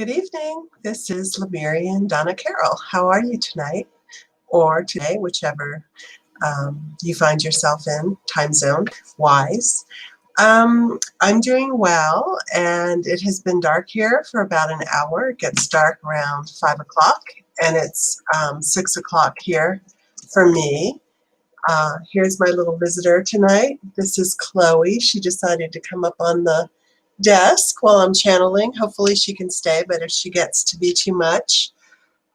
Good evening. This is Lemurian Donna Carroll. How are you tonight or today, whichever you find yourself in, time zone wise? I'm doing well, and it has been dark here for about an hour. It gets dark around 5 o'clock, and it's 6 o'clock here for me. Here's my little visitor tonight. This is Chloe. She decided to come up on the desk while I'm channeling. Hopefully she can stay, but if she gets to be too much,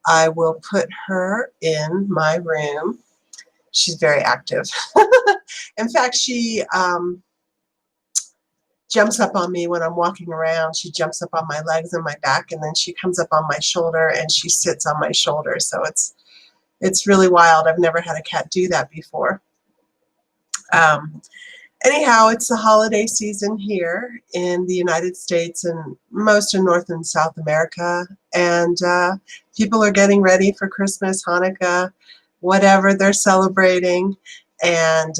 I will put her in my room. She's very active. In fact, she jumps up on me when I'm walking around. She jumps up on my legs and my back, and then she comes up on my shoulder and she sits on my shoulder. So it's really wild. I've never had a cat do that before. Anyhow, it's the holiday season here in the United States and most of North and South America, and people are getting ready for Christmas, Hanukkah, whatever they're celebrating, and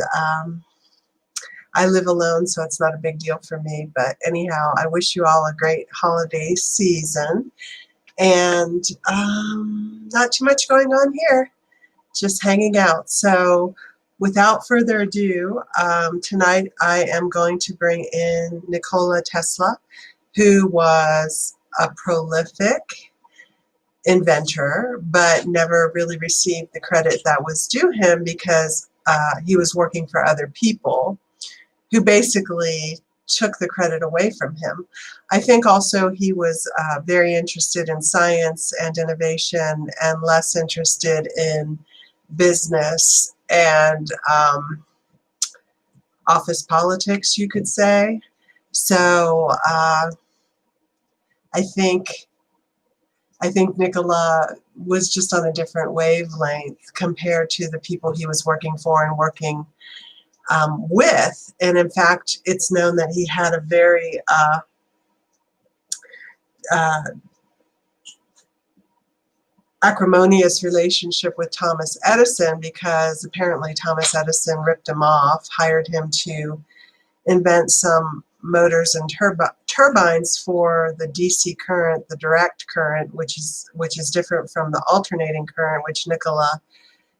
I live alone, so it's not a big deal for me, but anyhow, I wish you all a great holiday season, and not too much going on here, just hanging out. So without further ado, tonight I am going to bring in Nikola Tesla, who was a prolific inventor, but never really received the credit that was due him because he was working for other people who basically took the credit away from him. I think also he was very interested in science and innovation and less interested in business and office politics, you could say. So I think Nikola was just on a different wavelength compared to the people he was working for and working with. And in fact, it's known that he had a very acrimonious relationship with Thomas Edison, because apparently Thomas Edison ripped him off, hired him to invent some motors and turbines for the DC current, the direct current, which is different from the alternating current, which Nikola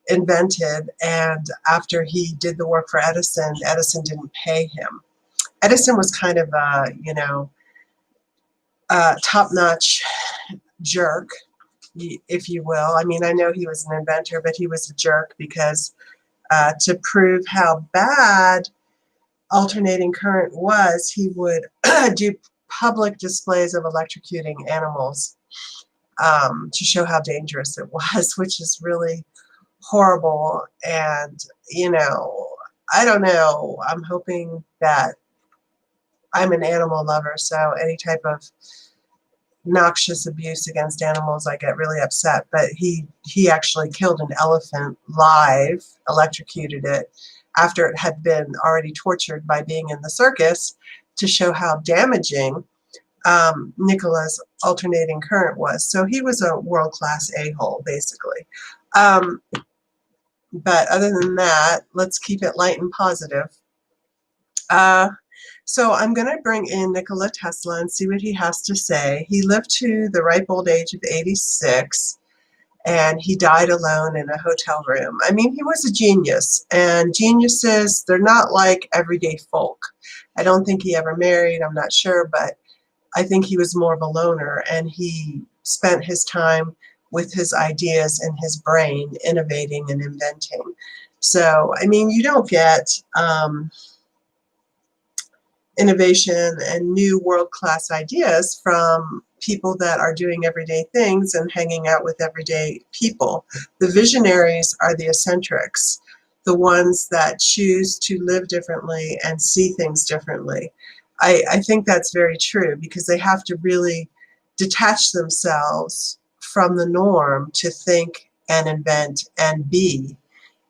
invented. And after he did the work for Edison, Edison didn't pay him. Edison was kind of a top-notch jerk, if you will. I mean, I know he was an inventor, but he was a jerk because to prove how bad alternating current was, he would do public displays of electrocuting animals to show how dangerous it was, which is really horrible. And, I don't know. I'm hoping that I'm an animal lover, so any type of noxious abuse against animals, I get really upset. But he actually killed an elephant live, electrocuted it after it had been already tortured by being in the circus, to show how damaging Nikola's alternating current was. So he was a world-class a-hole, basically. But other than that, let's keep it light and positive. So I'm going to bring in Nikola Tesla and see what he has to say. He lived to the ripe old age of 86, and he died alone in a hotel room. I mean, he was a genius, and geniuses, they're not like everyday folk. I don't think he ever married, I'm not sure, but I think he was more of a loner, and he spent his time with his ideas in his brain, innovating and inventing. So, I mean, you don't get innovation and new world-class ideas from people that are doing everyday things and hanging out with everyday people. The visionaries are the eccentrics, the ones that choose to live differently and see things differently. I think that's very true, because they have to really detach themselves from the norm to think and invent and be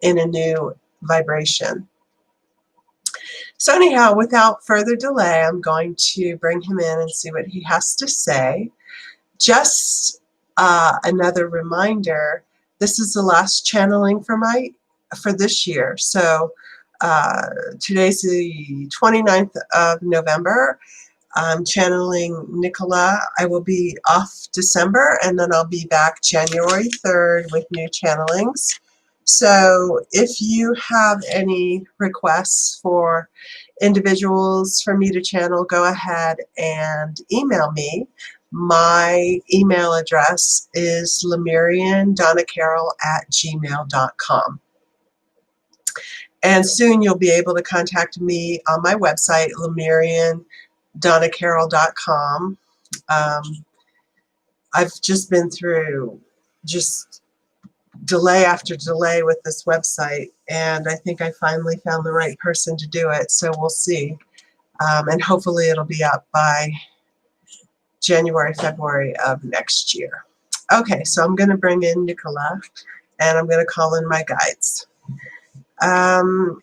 in a new vibration. So anyhow, without further delay, I'm going to bring him in and see what he has to say. Just another reminder, this is the last channeling for this year. So today's the 29th of November. I'm channeling Nikola. I will be off December, and then I'll be back January 3rd with new channelings. So if you have any requests for individuals for me to channel, go ahead and email me. My email address is lemuriandonnacarol@gmail.com. And soon you'll be able to contact me on my website, lemuriandonnacarol.com. I've just been through just delay after delay with this website, and I think I finally found the right person to do it, so we'll see. And hopefully it'll be up by January, February of next year. Okay, so I'm going to bring in Nikola, and I'm going to call in my guides. And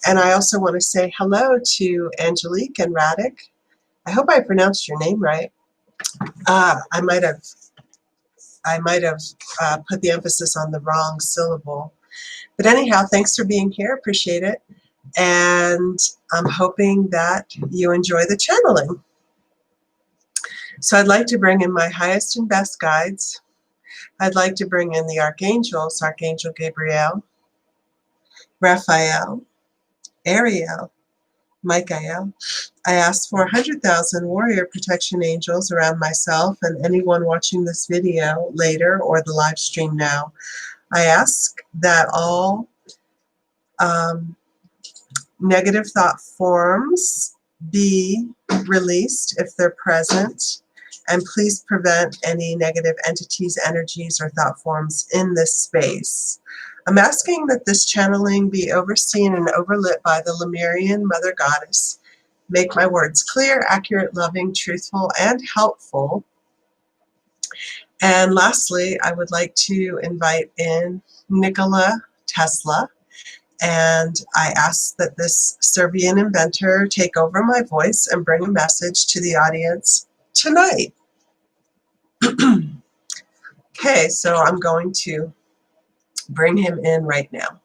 I also want to say hello to Angelique and Radek. I hope I pronounced your name right. I might have put the emphasis on the wrong syllable. But anyhow, thanks for being here. Appreciate it. And I'm hoping that you enjoy the channeling. So I'd like to bring in my highest and best guides. I'd like to bring in the archangels, Archangel Gabriel, Raphael, Ariel, Michael. I ask for 100,000 warrior protection angels around myself and anyone watching this video later or the live stream now. I ask that all negative thought forms be released if they're present, and please prevent any negative entities, energies, or thought forms in this space. I'm asking that this channeling be overseen and overlit by the Lemurian Mother Goddess. Make my words clear, accurate, loving, truthful, and helpful. And lastly, I would like to invite in Nikola Tesla, and I ask that this Serbian inventor take over my voice and bring a message to the audience tonight. Okay, so I'm going to bring him in right now.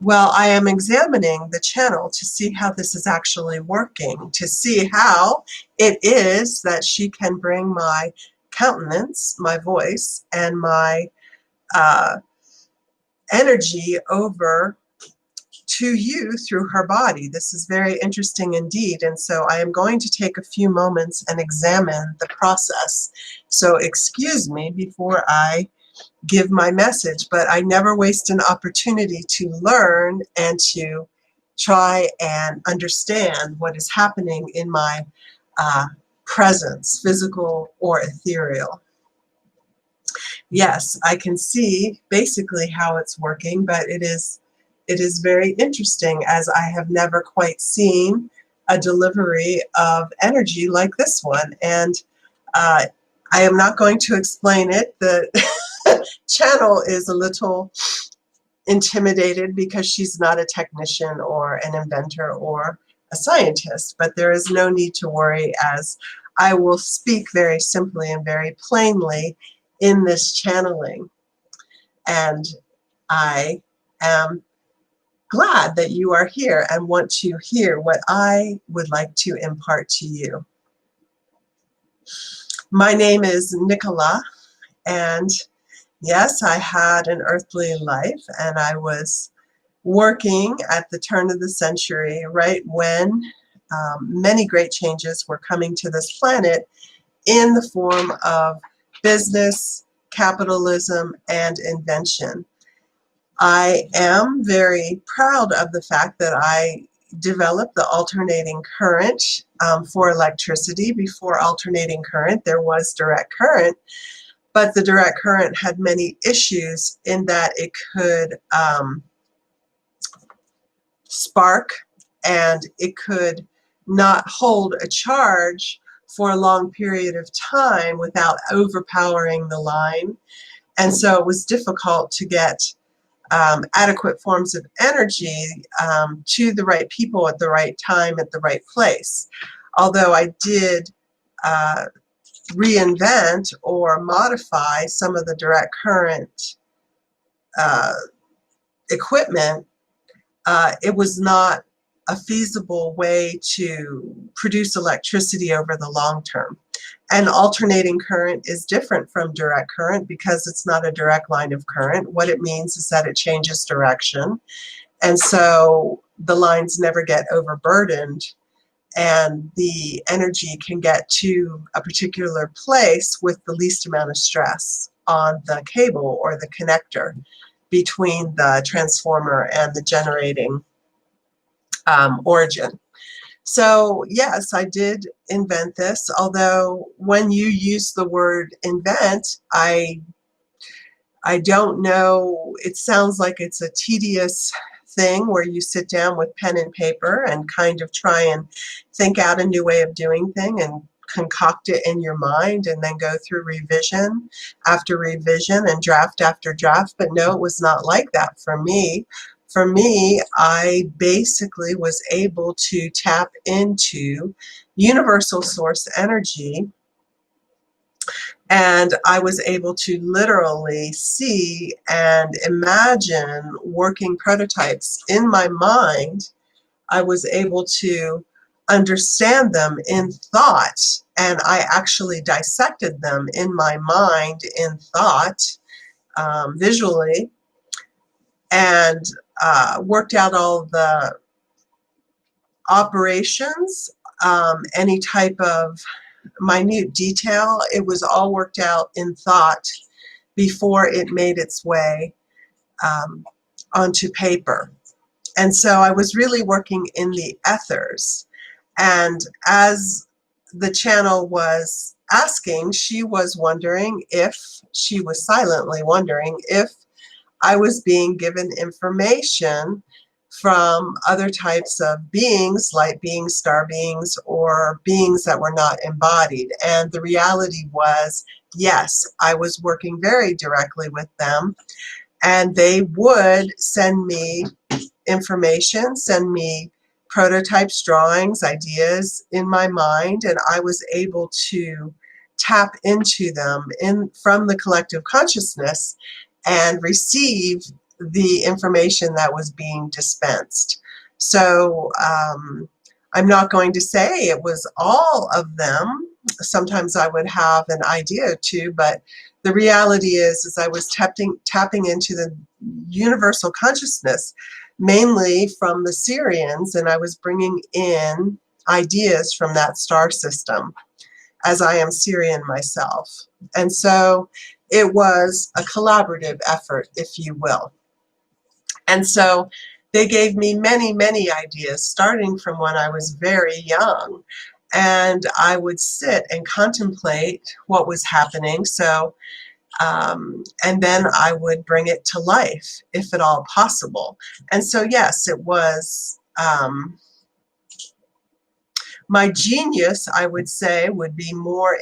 Well, I am examining the channel to see how this is actually working, to see how it is that she can bring my countenance, my voice, and my energy over to you through her body. This is very interesting indeed, and so I am going to take a few moments and examine the process. So excuse me before I give my message, but I never waste an opportunity to learn and to try and understand what is happening in my presence, physical or ethereal. Yes, I can see basically how it's working, but it is very interesting, as I have never quite seen a delivery of energy like this one. And I am not going to explain it. The channel is a little intimidated because she's not a technician or an inventor or a scientist, but there is no need to worry, as I will speak very simply and very plainly in this channeling. And I am glad that you are here and want to hear what I would like to impart to you. My name is Nikola, and yes, I had an earthly life, and I was working at the turn of the century, right when many great changes were coming to this planet in the form of business, capitalism, and invention. I am very proud of the fact that I developed the alternating current for electricity. Before alternating current, there was direct current, but the direct current had many issues in that it could spark, and it could not hold a charge for a long period of time without overpowering the line. And so it was difficult to get adequate forms of energy to the right people at the right time at the right place. Although I did reinvent or modify some of the direct current equipment, it was not a feasible way to produce electricity over the long term. And alternating current is different from direct current because it's not a direct line of current. What it means is that it changes direction. And so the lines never get overburdened, and the energy can get to a particular place with the least amount of stress on the cable or the connector between the transformer and the generating origin. So yes, I did invent this, although when you use the word invent, I don't know, it sounds like it's a tedious thing where you sit down with pen and paper and kind of try and think out a new way of doing thing and concoct it in your mind and then go through revision after revision and draft after draft. But no, it was not like that for me. For me, I basically was able to tap into universal source energy, and I was able to literally see and imagine working prototypes in my mind. I was able to understand them in thought, and I actually dissected them in my mind in thought, visually, and worked out all the operations, any type of minute detail. It was all worked out in thought before it made its way onto paper. And so I was really working in the ethers. And as the channel was asking, she was wondering if, she was silently wondering if I was being given information from other types of beings, light beings, star beings, or beings that were not embodied. And the reality was, yes, I was working very directly with them, and they would send me information, send me prototypes, drawings, ideas in my mind, and I was able to tap into them from the collective consciousness and receive the information that was being dispensed. So I'm not going to say it was all of them. Sometimes I would have an idea or two, but the reality is I was tapping into the universal consciousness, mainly from the Syrians, and I was bringing in ideas from that star system, as I am Syrian myself. And so it was a collaborative effort, if you will. And so they gave me many, many ideas, starting from when I was very young. And I would sit and contemplate what was happening. So, and then I would bring it to life, if at all possible. And so, yes, it was my genius, I would say, would be more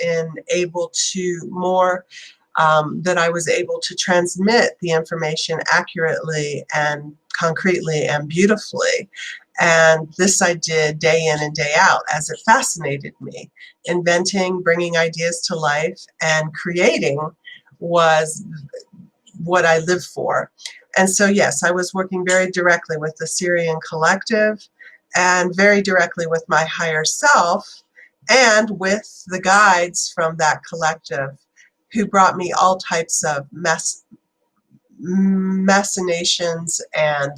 that I was able to transmit the information accurately and concretely and beautifully. And this I did day in and day out, as it fascinated me. Inventing, bringing ideas to life, and creating was what I lived for. And so, yes, I was working very directly with the Syrian collective and very directly with my higher self and with the guides from that collective, who brought me all types of machinations and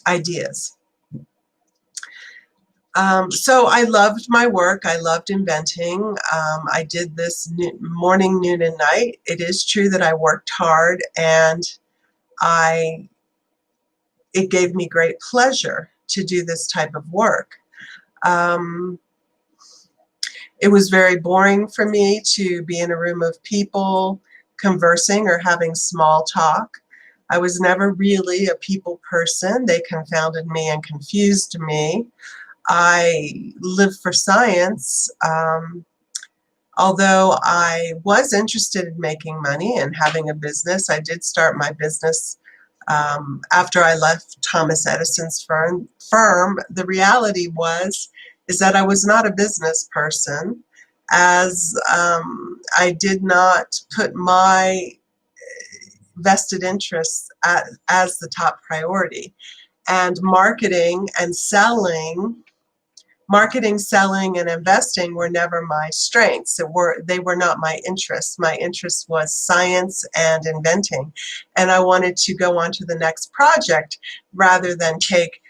ideas. So I loved my work. I loved inventing. I did this morning, noon, and night. It is true that I worked hard, and it gave me great pleasure to do this type of work. It was very boring for me to be in a room of people conversing or having small talk. I was never really a people person. They confounded me and confused me. I lived for science. Although I was interested in making money and having a business, I did start my business after I left Thomas Edison's firm. The reality is that I was not a business person, as I did not put my vested interests as the top priority. And marketing, selling, and investing were never my strengths. They were not my interests. My interest was science and inventing. And I wanted to go on to the next project rather than take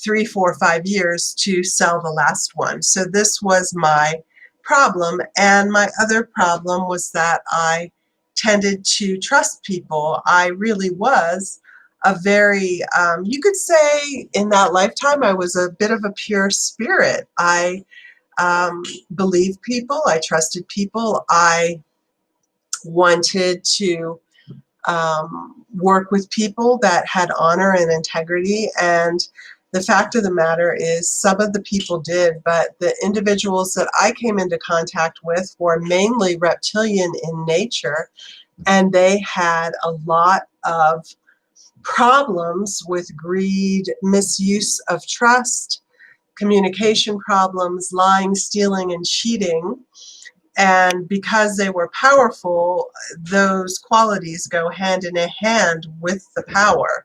3, 4, 5 years to sell the last one. So this was my problem. And my other problem was that I tended to trust people. I really was a very, you could say in that lifetime, I was a bit of a pure spirit. I believed people, I trusted people, I wanted to work with people that had honor and integrity. And the fact of the matter is some of the people did, but the individuals that I came into contact with were mainly reptilian in nature, and they had a lot of problems with greed, misuse of trust, communication problems, lying, stealing, and cheating. And because they were powerful, those qualities go hand in hand with the power.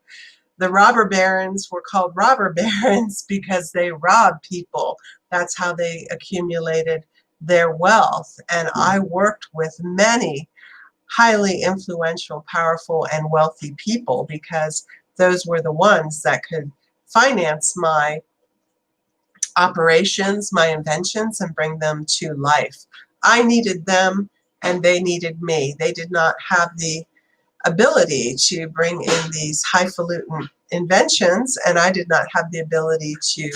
The robber barons were called robber barons because they robbed people. That's how they accumulated their wealth. And I worked with many highly influential, powerful, and wealthy people because those were the ones that could finance my operations, my inventions, and bring them to life. I needed them and they needed me. They did not have the ability to bring in these highfalutin inventions, and I did not have the ability to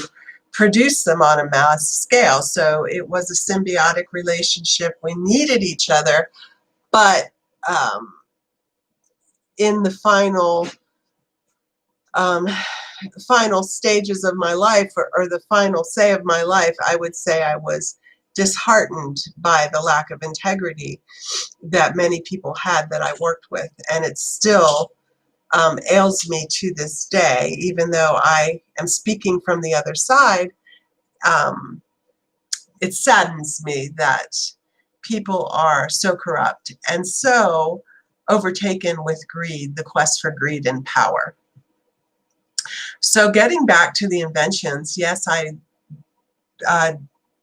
produce them on a mass scale. So it was a symbiotic relationship. We needed each other, but in the final stages of my life, or the final say of my life, I would say I was disheartened by the lack of integrity that many people had that I worked with, and it still ails me to this day. Even though I am speaking from the other side, it saddens me that people are so corrupt and so overtaken with greed, the quest for greed and power. So getting back to the inventions, yes, I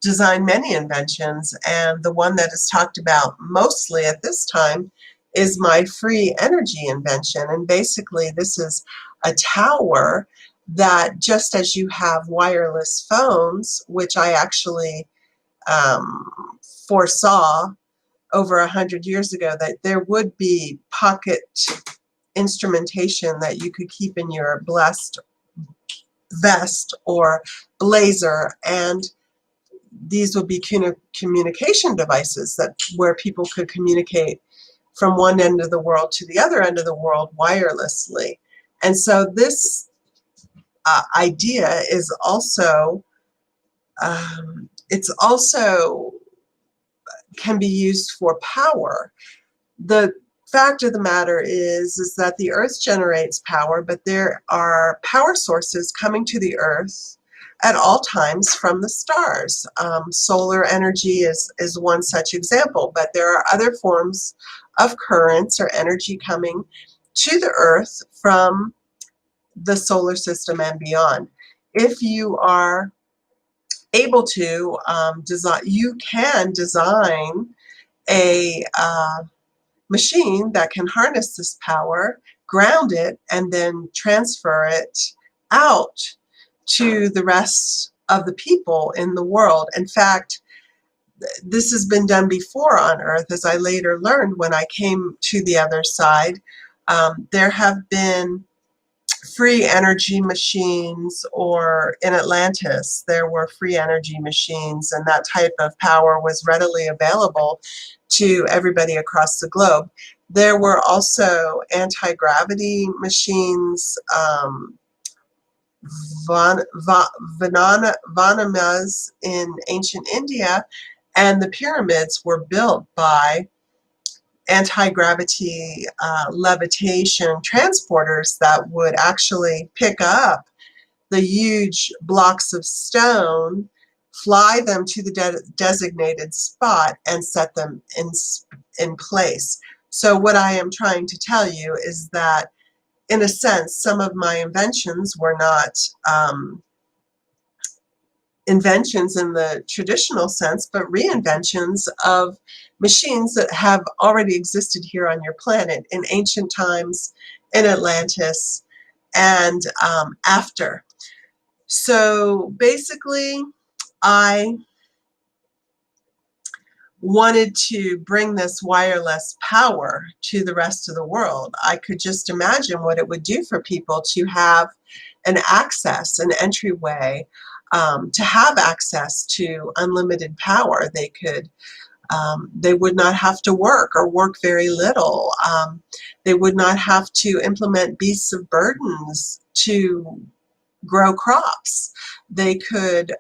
designed many inventions, and the one that is talked about mostly at this time is my free energy invention. And basically this is a tower that, just as you have wireless phones, which I actually foresaw over 100 years ago that there would be pocket instrumentation that you could keep in your blessed vest or blazer, and these would be communication devices where people could communicate from one end of the world to the other end of the world wirelessly. And so this idea is also can be used for power. The fact of the matter is that the earth generates power, but there are power sources coming to the earth at all times from the stars. Solar energy is one such example, but there are other forms of currents or energy coming to the earth from the solar system and beyond. If you are able to design, you can design a machine that can harness this power, ground it, and then transfer it out to the rest of the people in the world. In fact, this has been done before on Earth, as I later learned when I came to the other side. There have been free energy machines, or in Atlantis there were free energy machines, and that type of power was readily available to everybody across the globe. There were also anti-gravity machines, vanamas in ancient India, and the pyramids were built by anti-gravity levitation transporters that would actually pick up the huge blocks of stone fly them to the designated spot, and set them in place. So what I am trying to tell you is that, in a sense, some of my inventions were not inventions in the traditional sense, but reinventions of machines that have already existed here on your planet in ancient times, in Atlantis, and after. So basically, I wanted to bring this wireless power to the rest of the world. I could just imagine what it would do for people to have an access, an entryway, to have access to unlimited power. They would not have to work or work very little. They would not have to implement beasts of burdens to grow crops. They could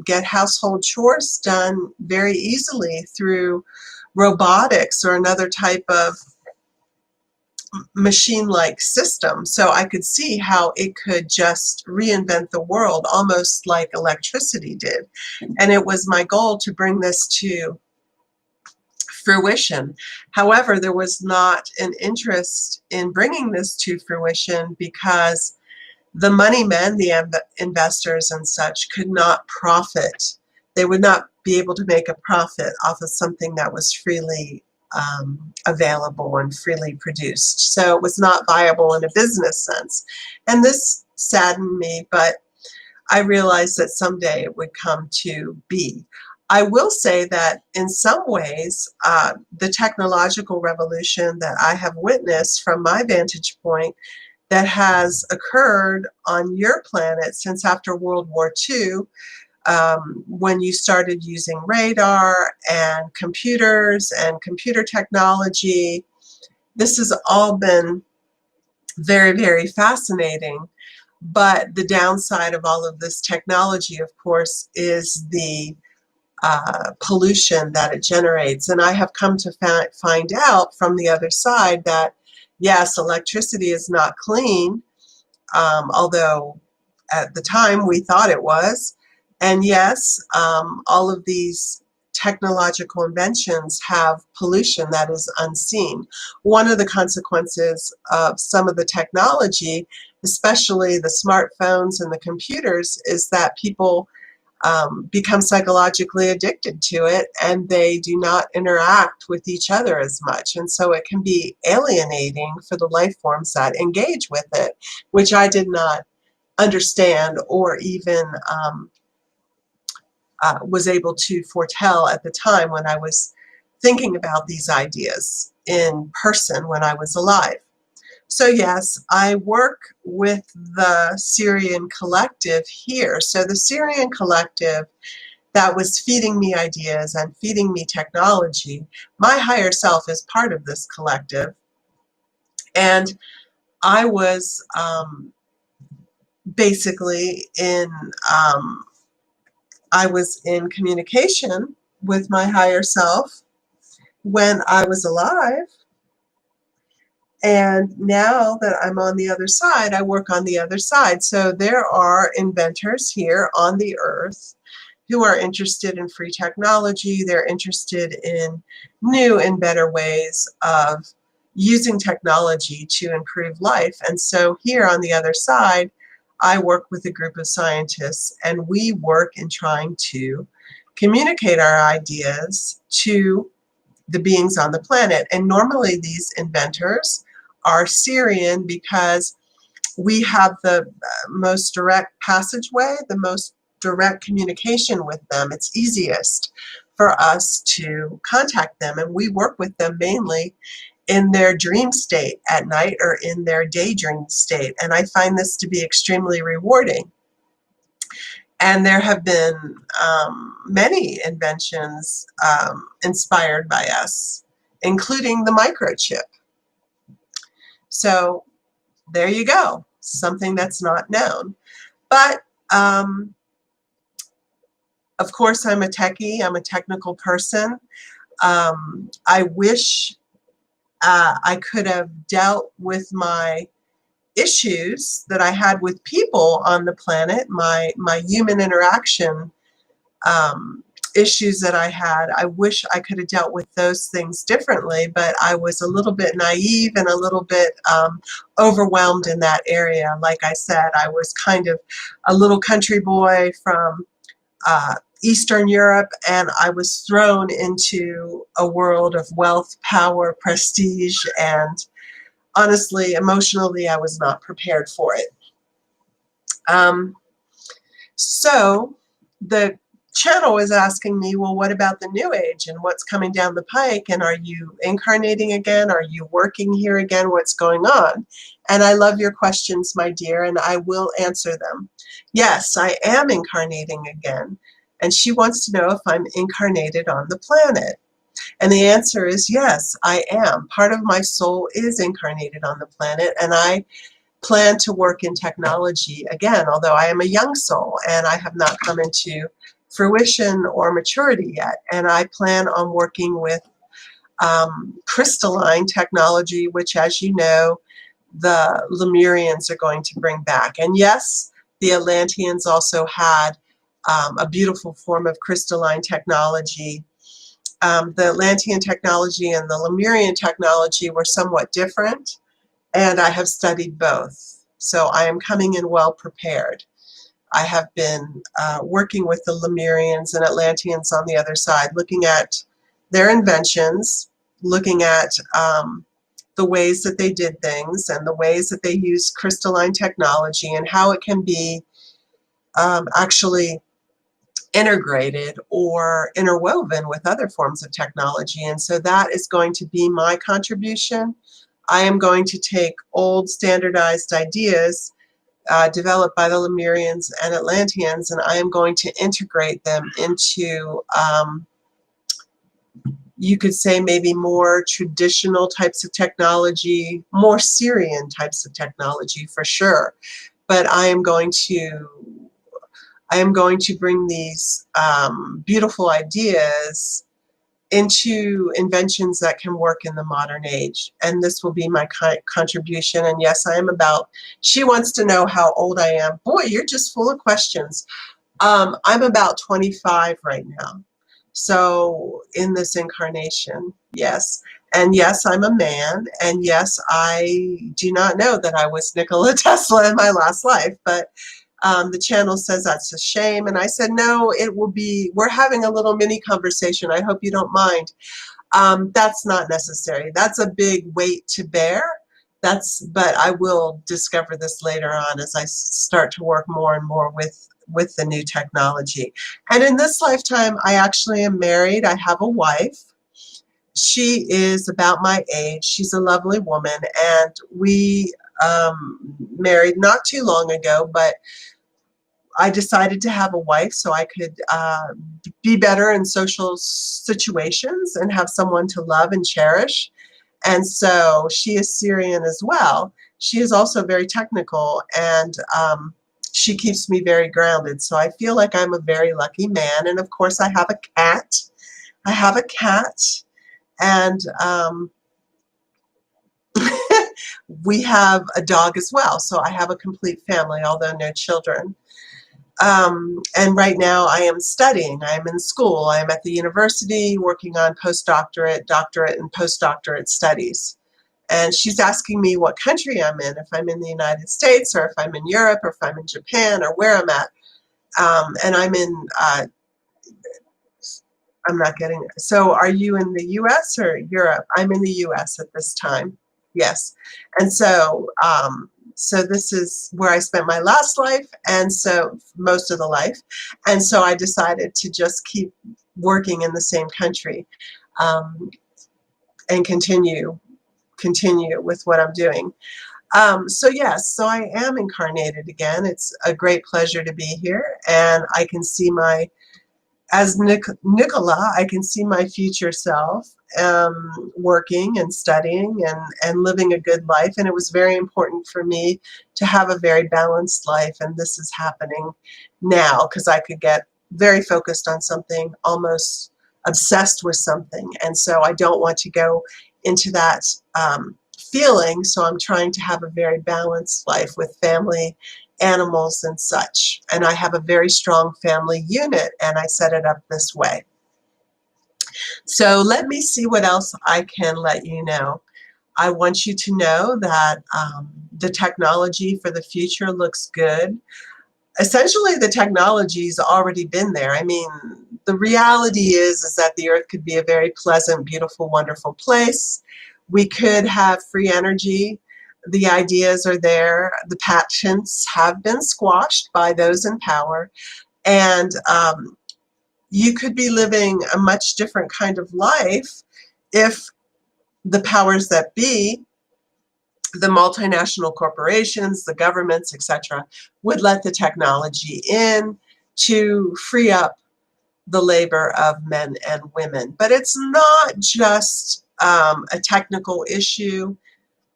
get household chores done very easily through robotics or another type of machine-like system. So I could see how it could just reinvent the world, almost like electricity did. And it was my goal to bring this to fruition. However, there was not an interest in bringing this to fruition because the money men, the investors and such, could not profit. They would not be able to make a profit off of something that was freely available and freely produced. So it was not viable in a business sense. And this saddened me, but I realized that someday it would come to be. I will say that in some ways, the technological revolution that I have witnessed from my vantage point that has occurred on your planet since after World War II, when you started using radar and computers and computer technology. This has all been very, very fascinating. But the downside of all of this technology, of course, is the pollution that it generates. And I have come to find out from the other side that, yes, electricity is not clean, although at the time we thought it was. And yes, all of these technological inventions have pollution that is unseen. One of the consequences of some of the technology, especially the smartphones and the computers, is that people become psychologically addicted to it, and they do not interact with each other as much. And so it can be alienating for the life forms that engage with it, which I did not understand or even was able to foretell at the time when I was thinking about these ideas in person when I was alive. So yes, I work with the Syrian collective here. So the Syrian collective that was feeding me ideas and feeding me technology, my higher self is part of this collective. And I was basically I was in communication with my higher self when I was alive. And now that I'm on the other side, I work on the other side. So there are inventors here on the earth who are interested in free technology. They're interested in new and better ways of using technology to improve life. And so here on the other side, I work with a group of scientists, and we work in trying to communicate our ideas to the beings on the planet. And normally these inventors are Syrian because we have the most direct passageway, the most direct communication with them. It's easiest for us to contact them, and we work with them mainly in their dream state at night or in their daydream state. And I find this to be extremely rewarding. And there have been many inventions inspired by us, including the microchip. So there you go, something that's not known. But of course, I'm a techie, I'm a technical person. I wish I could have dealt with my issues that I had with people on the planet, my human interaction issues that I had. I wish I could have dealt with those things differently, but I was a little bit naive and a little bit overwhelmed in that area. Like I said, I was kind of a little country boy from Eastern Europe, and I was thrown into a world of wealth, power, prestige, and honestly, emotionally, I was not prepared for it. So the channel was asking me, well, what about the new age and what's coming down the pike? And are you incarnating again? Are you working here again? What's going on? And I love your questions, my dear, and I will answer them. Yes, I am incarnating again. And she wants to know if I'm incarnated on the planet. And the answer is yes, I am. Part of my soul is incarnated on the planet, and I plan to work in technology again, although I am a young soul and I have not come into fruition or maturity yet. And I plan on working with crystalline technology, which, as you know, the Lemurians are going to bring back. And yes, the Atlanteans also had a beautiful form of crystalline technology. The Atlantean technology and the Lemurian technology were somewhat different, and I have studied both. So I am coming in well prepared. I have been working with the Lemurians and Atlanteans on the other side, looking at their inventions, looking at the ways that they did things and the ways that they use crystalline technology and how it can be actually integrated or interwoven with other forms of technology. And so that is going to be my contribution. I am going to take old standardized ideas developed by the Lemurians and Atlanteans, and I am going to integrate them into, you could say, maybe more traditional types of technology, more Syrian types of technology for sure. But I am going to bring these beautiful ideas into inventions that can work in the modern age. And this will be my contribution. And yes, I am about, she wants to know how old I am. Boy, you're just full of questions. I'm about 25 right now. So in this incarnation, yes. And yes, I'm a man. And yes, I do not know that I was Nikola Tesla in my last life, but the channel says that's a shame. And I said, no, it will be, we're having a little mini conversation. I hope you don't mind. That's not necessary. That's a big weight to bear. But I will discover this later on as I start to work more and more with the new technology. And in this lifetime, I actually am married. I have a wife. She is about my age. She's a lovely woman. And we married not too long ago, but I decided to have a wife so I could be better in social situations and have someone to love and cherish. And so she is Syrian as well. She is also very technical, and she keeps me very grounded. So I feel like I'm a very lucky man. And of course, I have a cat. I have a cat, and we have a dog as well. So I have a complete family, although no children. And right now I am studying. I am in school. I am at the university working on postdoctorate, doctorate, and postdoctorate studies. And she's asking me what country I'm in, if I'm in the United States or if I'm in Europe or if I'm in Japan or where I'm at. And I'm in, I'm not getting it. So are you in the US or Europe? I'm in the US at this time. Yes. And so, so this is where I spent my last life, and so most of the life. And so I decided to just keep working in the same country and continue with what I'm doing. So yes, so I am incarnated again. It's a great pleasure to be here, and I can see as Nikola, I can see my future self working and studying and living a good life. And it was very important for me to have a very balanced life. And this is happening now because I could get very focused on something, almost obsessed with something. And so I don't want to go into that feeling. So I'm trying to have a very balanced life with family animals and such. And I have a very strong family unit, and I set it up this way. So let me see what else I can let you know. I want you to know that the technology for the future looks good. Essentially, the technology's already been there. I mean, the reality is that the Earth could be a very pleasant, beautiful, wonderful place. We could have free energy. The ideas are there. The patents have been squashed by those in power. And you could be living a much different kind of life if the powers that be, the multinational corporations, the governments, etc., would let the technology in to free up the labor of men and women. But it's not just a technical issue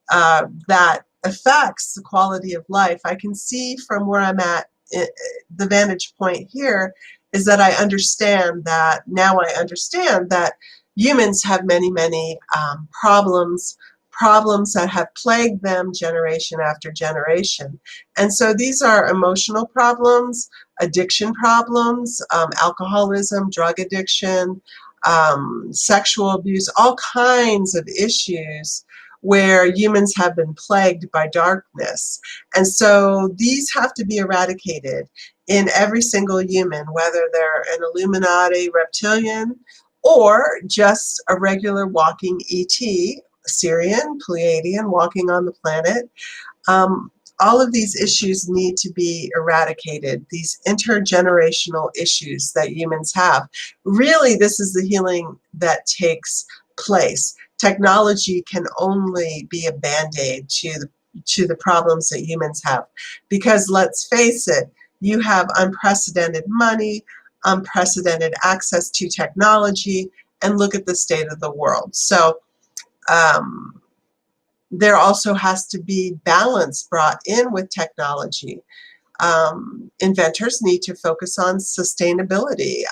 that affects the quality of life. I can see from where I'm at, the vantage point here is that I understand that, now I understand that humans have many, many problems that have plagued them generation after generation. And so these are emotional problems, addiction problems, alcoholism, drug addiction, sexual abuse, all kinds of issues where humans have been plagued by darkness. And so these have to be eradicated in every single human, whether they're an Illuminati reptilian or just a regular walking ET, Syrian, Pleiadian, walking on the planet. All of these issues need to be eradicated, these intergenerational issues that humans have. Really, this is the healing that takes place. Technology can only be a band-aid to the problems that humans have. Because let's face it, you have unprecedented money, unprecedented access to technology, and look at the state of the world. So there also has to be balance brought in with technology. Inventors need to focus on sustainability,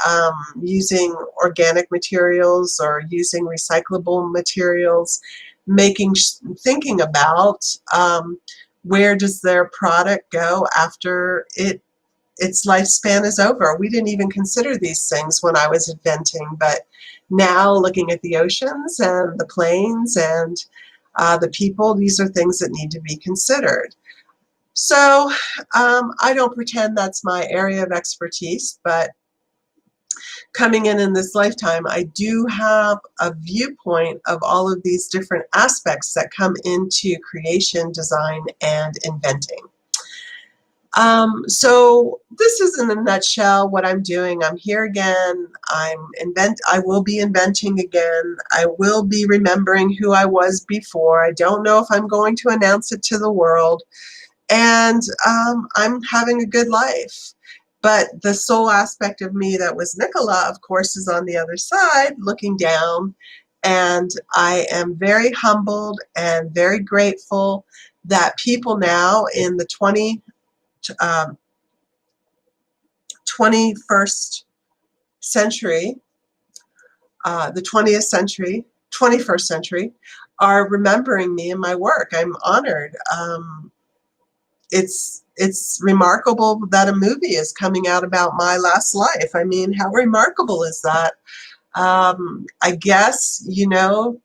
using organic materials or using recyclable materials, thinking about where does their product go after its lifespan is over. We didn't even consider these things when I was inventing, but now looking at the oceans and the plains and the people, these are things that need to be considered. So I don't pretend that's my area of expertise, but coming in this lifetime, I do have a viewpoint of all of these different aspects that come into creation, design, and inventing. So this is in a nutshell what I'm doing. I'm here again. I will be inventing again. I will be remembering who I was before. I don't know if I'm going to announce it to the world. And I'm having a good life. But the soul aspect of me that was Nikola, of course, is on the other side, looking down. And I am very humbled and very grateful that people now in the 21st century, the 20th century, 21st century, are remembering me and my work. I'm honored. It's remarkable that a movie is coming out about my last life. I mean, how remarkable is that? I guess, you know,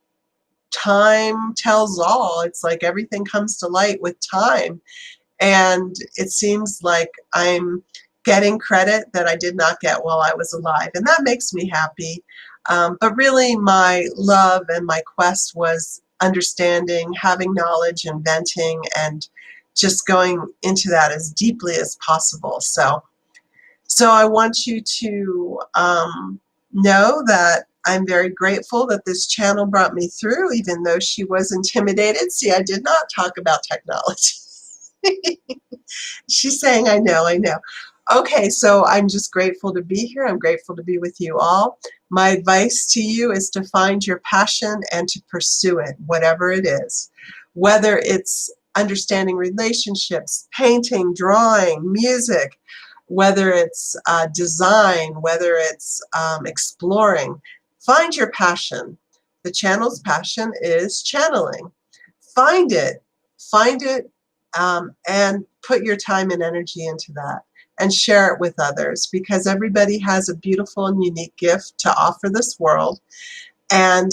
time tells all. It's like everything comes to light with time. And it seems like I'm getting credit that I did not get while I was alive. And that makes me happy. But really, my love and my quest was understanding, having knowledge, inventing, and just going into that as deeply as possible. So I want you to know that I'm very grateful that this channel brought me through, even though she was intimidated. See, I did not talk about technology. She's saying, I know, I know. Okay, so I'm just grateful to be here. I'm grateful to be with you all. My advice to you is to find your passion and to pursue it, whatever it is. Whether it's understanding relationships, painting, drawing, music, whether it's design, whether it's exploring. Find your passion. The channel's passion is channeling. Find it, and put your time and energy into that and share it with others, because everybody has a beautiful and unique gift to offer this world. And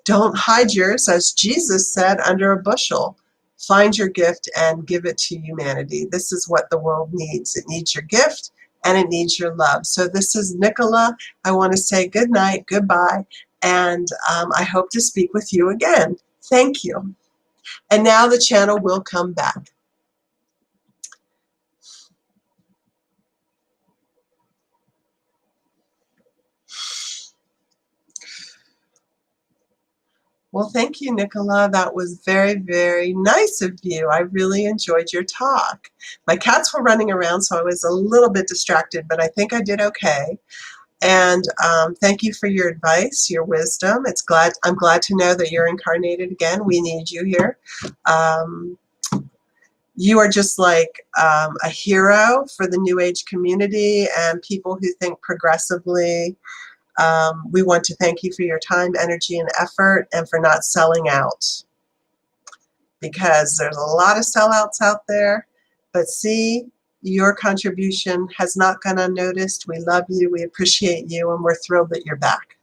don't hide yours, as Jesus said, under a bushel. Find your gift and give it to humanity. This is what the world needs. It needs your gift and it needs your love. So this is Nikola. I want to say good night, goodbye, and I hope to speak with you again. Thank you. And now the channel will come back. Well, thank you, Nikola. That was very, very nice of you. I really enjoyed your talk. My cats were running around, so I was a little bit distracted, but I think I did okay. And thank you for your advice, your wisdom. I'm glad to know that you're incarnated again. We need you here. You are just like a hero for the New Age community and people who think progressively. We want to thank you for your time, energy, and effort, and for not selling out, because there's a lot of sellouts out there. But see, your contribution has not gone unnoticed. We love you, we appreciate you, and we're thrilled that you're back.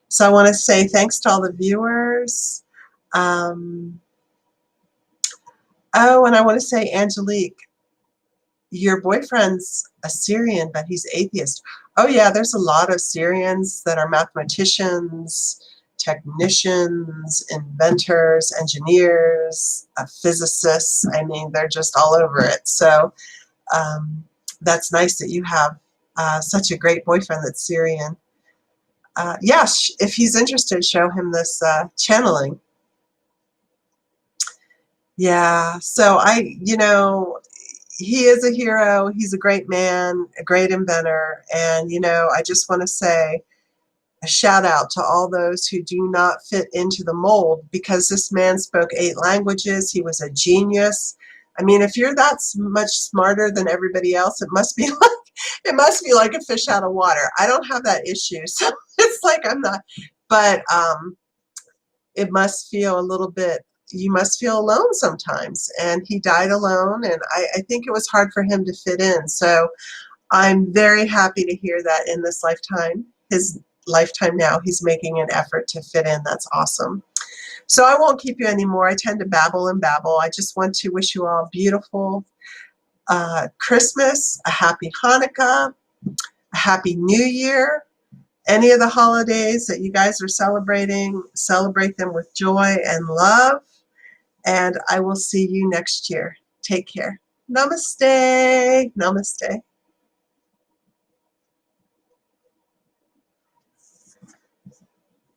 So I want to say thanks to all the viewers. Oh, and I want to say, Angelique, your boyfriend's a Syrian, but he's atheist. Oh yeah, there's a lot of Syrians that are mathematicians, technicians, inventors, engineers, physicists. I mean, they're just all over it. So that's nice that you have such a great boyfriend that's Syrian. Yeah, if he's interested, show him this channeling. Yeah, so he is a hero. He's a great man, a great inventor. And, I just want to say a shout out to all those who do not fit into the mold, because this man spoke 8 languages. He was a genius. I mean, if you're that much smarter than everybody else, it must be like a fish out of water. I don't have that issue. So it's like I'm not, but it must feel a little bit, you must feel alone sometimes. And he died alone, and I think it was hard for him to fit in. So I'm very happy to hear that in this lifetime, his lifetime now, he's making an effort to fit in. That's awesome. So I won't keep you anymore. I tend to babble and babble. I just want to wish you all a beautiful Christmas, a happy Hanukkah, a happy New Year. Any of the holidays that you guys are celebrating, celebrate them with joy and love. And I will see you next year. Take care. Namaste. Namaste.